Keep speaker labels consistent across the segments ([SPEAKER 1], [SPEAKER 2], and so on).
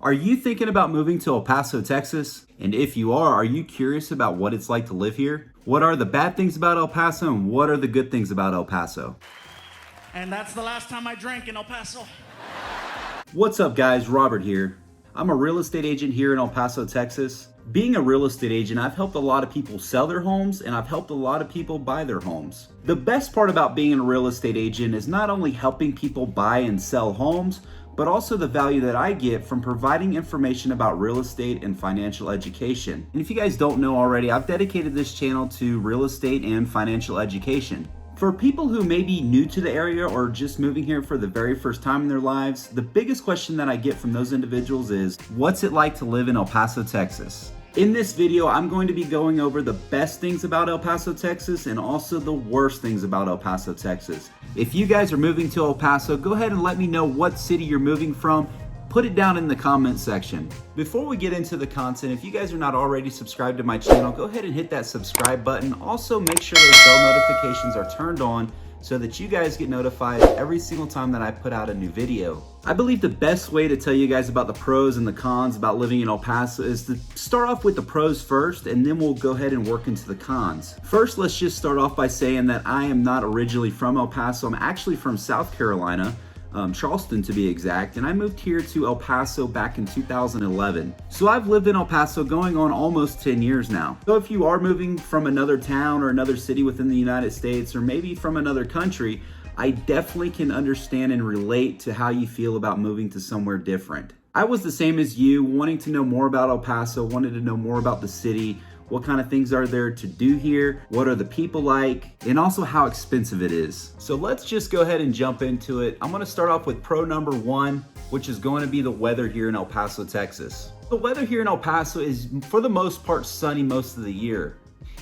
[SPEAKER 1] Are you thinking about moving to El Paso, Texas? And if you are you curious about what it's like to live here? What are the bad things about El Paso and what are the good things about El Paso?
[SPEAKER 2] And that's the last time I drank in El Paso.
[SPEAKER 1] What's up guys, Robert here. I'm a real estate agent here in El Paso, Texas. Being a real estate agent, I've helped a lot of people sell their homes and I've helped a lot of people buy their homes. The best part about being a real estate agent is not only helping people buy and sell homes, but also the value that I get from providing information about real estate and financial education. And if you guys don't know already, I've dedicated this channel to real estate and financial education. For people who may be new to the area or just moving here for the very first time in their lives, the biggest question that I get from those individuals is, what's it like to live in El Paso, Texas? In this video, I'm going to be going over the best things about El Paso, Texas, and also the worst things about El Paso, Texas. If you guys are moving to El Paso, go ahead and let me know what city you're moving from. Put it down in the comment section. Before we get into the content, if you guys are not already subscribed to my channel, go ahead and hit that subscribe button. Also, make sure those bell notifications are turned on so that you guys get notified every single time that I put out a new video. I believe the best way to tell you guys about the pros and the cons about living in El Paso is to start off with the pros first, and then we'll go ahead and work into the cons. First, let's just start off by saying that I am not originally from El Paso. I'm actually from South Carolina. Charleston to be exact, and I moved here to El Paso back in 2011. So I've lived in El Paso going on almost 10 years now. So if you are moving from another town or another city within the United States, or maybe from another country, I definitely can understand and relate to how you feel about moving to somewhere different. I was the same as you, wanting to know more about El Paso, wanted to know more about the city, what kind of things are there to do here, what are the people like, and also how expensive it is. So let's just go ahead and jump into it. I'm gonna start off with pro number one, which is going to be the weather here in El Paso, Texas. The weather here in El Paso is, for the most part, sunny most of the year.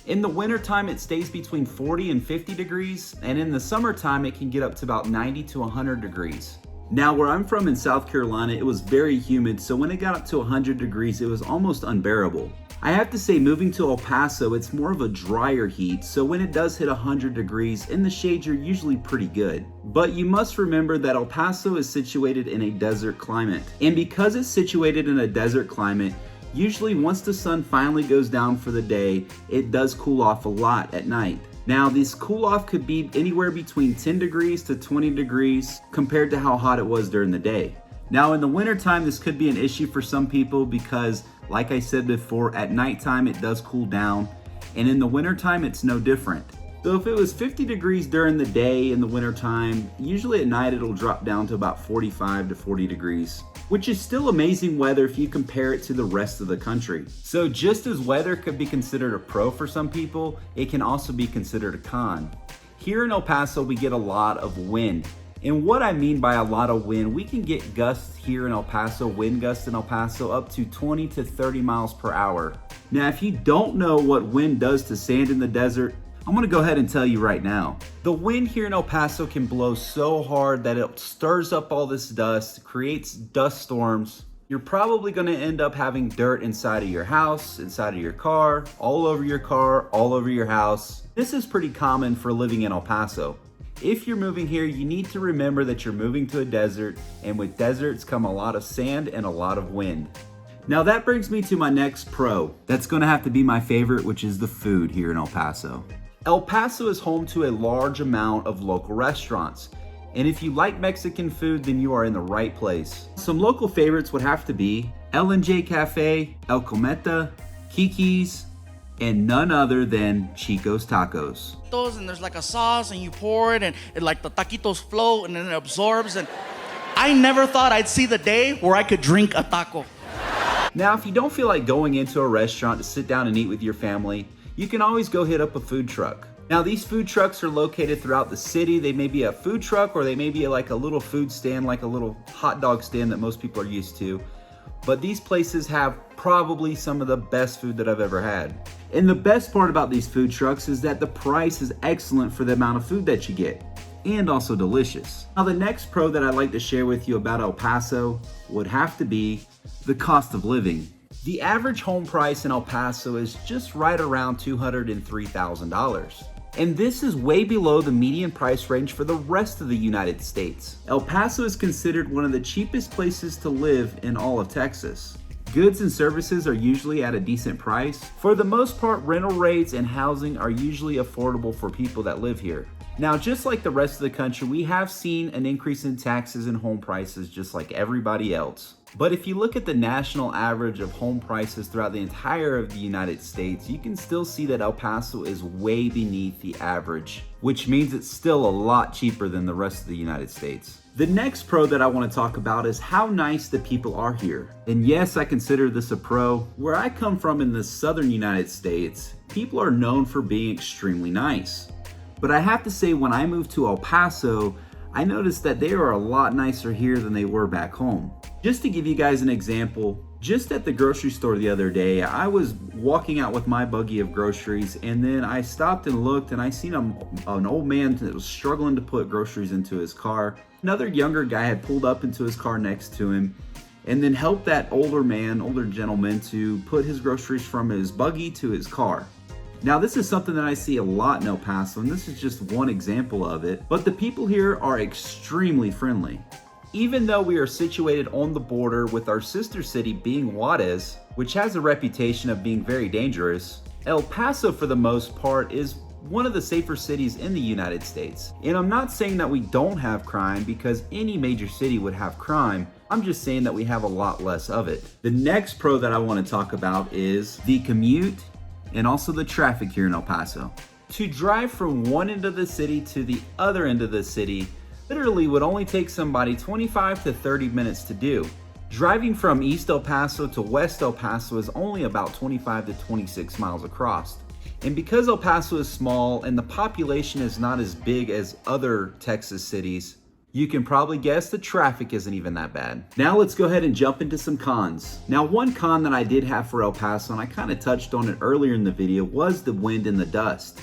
[SPEAKER 1] In the wintertime, it stays between 40 and 50 degrees, and in the summertime, it can get up to about 90 to 100 degrees. Now, where I'm from in South Carolina, it was very humid, so when it got up to 100 degrees, it was almost unbearable. I have to say, moving to El Paso, it's more of a drier heat, so when it does hit 100 degrees, in the shade you're usually pretty good. But you must remember that El Paso is situated in a desert climate. And because it's situated in a desert climate, usually once the sun finally goes down for the day, it does cool off a lot at night. Now, this cool off could be anywhere between 10 degrees to 20 degrees compared to how hot it was during the day. Now, in the wintertime, this could be an issue for some people because, like I said before, at nighttime it does cool down, and in the wintertime it's no different. So if it was 50 degrees during the day in the wintertime, usually at night it'll drop down to about 45 to 40 degrees, which is still amazing weather if you compare it to the rest of the country. So just as weather could be considered a pro for some people, it can also be considered a con. Here in El Paso, we get a lot of wind. And what I mean by a lot of wind, we can get gusts here in El Paso, wind gusts in El Paso, up to 20 to 30 miles per hour. Now, if you don't know what wind does to sand in the desert, I'm gonna go ahead and tell you right now. The wind here in El Paso can blow so hard that it stirs up all this dust, creates dust storms. You're probably gonna end up having dirt inside of your house, inside of your car, all over your house. This is pretty common for living in El Paso. If you're moving here, you need to remember that you're moving to a desert, and with deserts come a lot of sand and a lot of wind. Now that brings me to my next pro. That's gonna have to be my favorite, which is the food here in El Paso. El Paso is home to a large amount of local restaurants. And if you like Mexican food, then you are in the right place. Some local favorites would have to be L&J Cafe, El Cometa, Kiki's, and none other than Chico's Tacos.
[SPEAKER 2] And there's like a sauce, and you pour it, and like the taquitos float, and then it absorbs. And I never thought I'd see the day where I could drink a taco.
[SPEAKER 1] Now, if you don't feel like going into a restaurant to sit down and eat with your family, you can always go hit up a food truck. Now, these food trucks are located throughout the city. They may be a food truck, or they may be like a little food stand, like a little hot dog stand that most people are used to. But these places have probably some of the best food that I've ever had. And the best part about these food trucks is that the price is excellent for the amount of food that you get, and also delicious. Now, the next pro that I'd like to share with you about El Paso would have to be the cost of living. The average home price in El Paso is just right around $203,000. And this is way below the median price range for the rest of the United States. El Paso is considered one of the cheapest places to live in all of Texas. Goods and services are usually at a decent price. For the most part, rental rates and housing are usually affordable for people that live here. Now, just like the rest of the country, we have seen an increase in taxes and home prices just like everybody else. But if you look at the national average of home prices throughout the entire of the United States, you can still see that El Paso is way beneath the average, which means it's still a lot cheaper than the rest of the United States. The next pro that I want to talk about is how nice the people are here. And yes, I consider this a pro. Where I come from in the southern United States, people are known for being extremely nice. But I have to say, when I moved to El Paso, I noticed that they are a lot nicer here than they were back home. Just to give you guys an example, just at the grocery store the other day, I was walking out with my buggy of groceries, and then I stopped and looked, and I seen an old man that was struggling to put groceries into his car. Another younger guy had pulled up into his car next to him and then helped that older gentleman to put his groceries from his buggy to his car. Now, this is something that I see a lot in El Paso, and this is just one example of it, but the people here are extremely friendly. Even though we are situated on the border with our sister city being Juarez, which has a reputation of being very dangerous, El Paso for the most part is one of the safer cities in the United States. And I'm not saying that we don't have crime, because any major city would have crime. I'm just saying that we have a lot less of it. The next pro that I want to talk about is the commute and also the traffic here in El Paso. To drive from one end of the city to the other end of the city literally would only take somebody 25 to 30 minutes to do. Driving from East El Paso to West El Paso is only about 25 to 26 miles across. And because El Paso is small and the population is not as big as other Texas cities, you can probably guess the traffic isn't even that bad. Now let's go ahead and jump into some cons. Now, one con that I did have for El Paso, and I kind of touched on it earlier in the video, was the wind and the dust.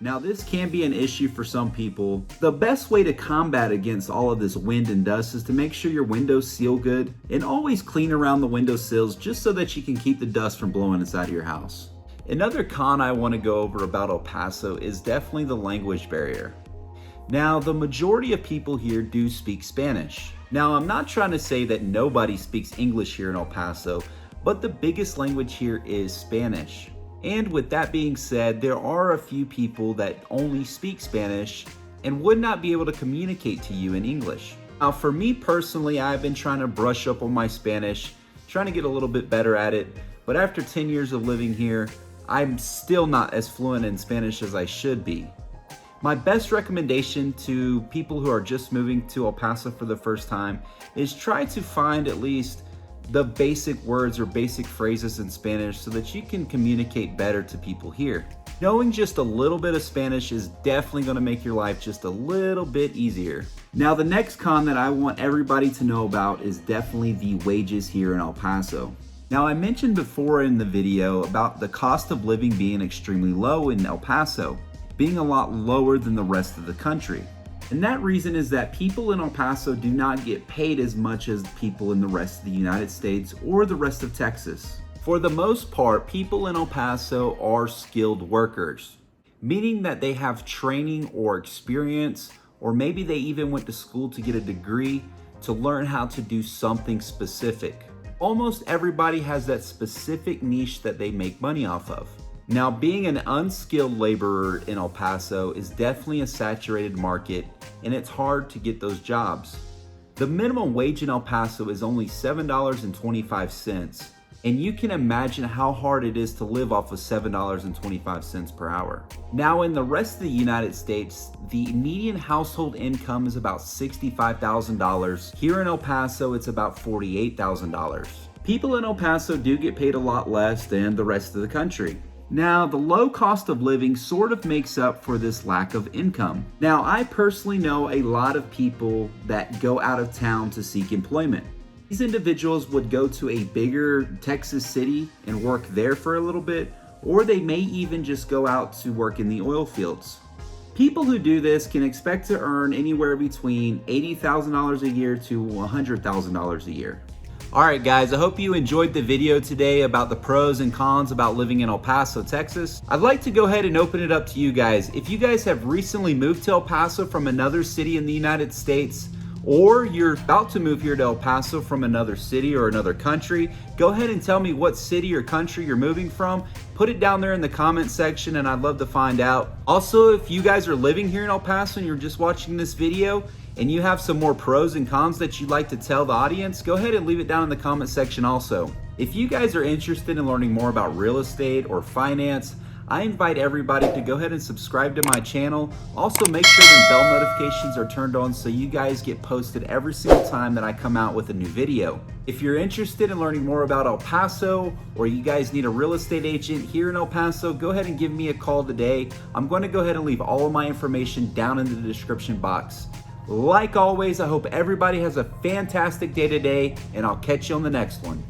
[SPEAKER 1] Now, this can be an issue for some people. The best way to combat against all of this wind and dust is to make sure your windows seal good and always clean around the window sills, just so that you can keep the dust from blowing inside of your house. Another con I want to go over about El Paso is definitely the language barrier. Now, the majority of people here do speak Spanish. Now, I'm not trying to say that nobody speaks English here in El Paso, but the biggest language here is Spanish. And with that being said, there are a few people that only speak Spanish and would not be able to communicate to you in English. Now, for me personally, I've been trying to brush up on my Spanish, trying to get a little bit better at it, but after 10 years of living here, I'm still not as fluent in Spanish as I should be. My best recommendation to people who are just moving to El Paso for the first time is try to find at least the basic words or basic phrases in Spanish so that you can communicate better to people here. Knowing just a little bit of Spanish is definitely going to make your life just a little bit easier. Now, the next con that I want everybody to know about is definitely the wages here in El Paso. Now, I mentioned before in the video about the cost of living being extremely low in El Paso, being a lot lower than the rest of the country. And that reason is that people in El Paso do not get paid as much as people in the rest of the United States or the rest of Texas. For the most part, people in El Paso are skilled workers, meaning that they have training or experience, or maybe they even went to school to get a degree to learn how to do something specific. Almost everybody has that specific niche that they make money off of. Now, being an unskilled laborer in El Paso is definitely a saturated market, and it's hard to get those jobs. The minimum wage in El Paso is only $7.25, and you can imagine how hard it is to live off of $7.25 per hour. Now, in the rest of the United States, the median household income is about $65,000. Here in El Paso, it's about $48,000. People in El Paso do get paid a lot less than the rest of the country. Now, the low cost of living sort of makes up for this lack of income. Now, I personally know a lot of people that go out of town to seek employment. These individuals would go to a bigger Texas city and work there for a little bit, or they may even just go out to work in the oil fields. People who do this can expect to earn anywhere between $80,000 a year to $100,000 a year. Alright guys, I hope you enjoyed the video today about the pros and cons about living in El Paso, Texas. I'd like to go ahead and open it up to you guys. If you guys have recently moved to El Paso from another city in the United States, or you're about to move here to El Paso from another city or another country, go ahead and tell me what city or country you're moving from. Put it down there in the comment section and I'd love to find out. Also, if you guys are living here in El Paso and you're just watching this video and you have some more pros and cons that you'd like to tell the audience, go ahead and leave it down in the comment section also. If you guys are interested in learning more about real estate or finance, I invite everybody to go ahead and subscribe to my channel. Also make sure the bell notifications are turned on so you guys get posted every single time that I come out with a new video. If you're interested in learning more about El Paso, or you guys need a real estate agent here in El Paso, go ahead and give me a call today. I'm going to go ahead and leave all of my information down in the description box. Like always, I hope everybody has a fantastic day today, and I'll catch you on the next one.